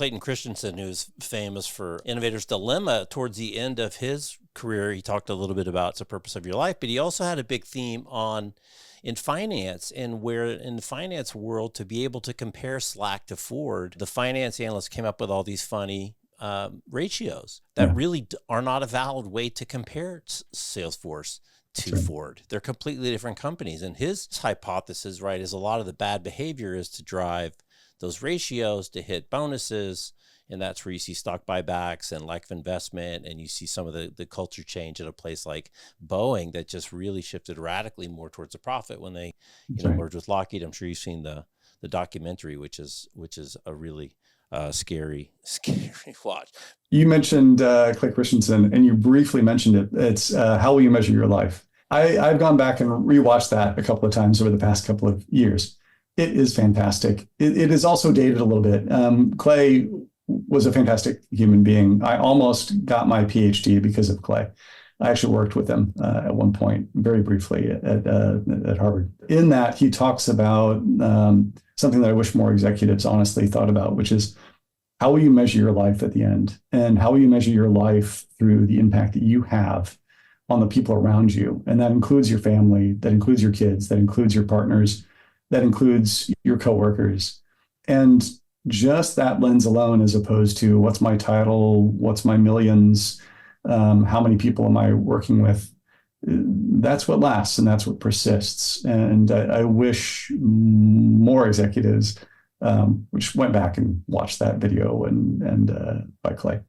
Clayton Christensen, who's famous for Innovator's Dilemma, towards the end of his career, he talked a little bit about the purpose of your life, but he also had a big theme on in finance, and where in the finance world, to be able to compare Slack to Ford, the finance analysts came up with all these funny ratios that really are not a valid way to compare Salesforce to Ford. They're completely different companies. And his hypothesis, right, is a lot of the bad behavior is to drive those ratios to hit bonuses. And that's where you see stock buybacks and lack of investment. And you see some of the culture change at a place like Boeing that just really shifted radically more towards the profit when they merged with Lockheed. I'm sure you've seen the documentary, which is a really scary watch. You mentioned Clay Christensen, and you briefly mentioned it. It's How Will You Measure Your Life? I've gone back and rewatched that a couple of times over the past couple of years. It is fantastic. It is also dated a little bit. Clay was a fantastic human being. I almost got my PhD because of Clay. I actually worked with him at one point, very briefly at Harvard. In that, he talks about something that I wish more executives honestly thought about, which is how will you measure your life at the end? And how will you measure your life through the impact that you have on the people around you? And that includes your family, that includes your kids, that includes your partners, that includes your coworkers. And just that lens alone, as opposed to what's my title, what's my millions, how many people am I working with? That's what lasts and that's what persists. And I wish more executives which went back and watched that video and by Clay.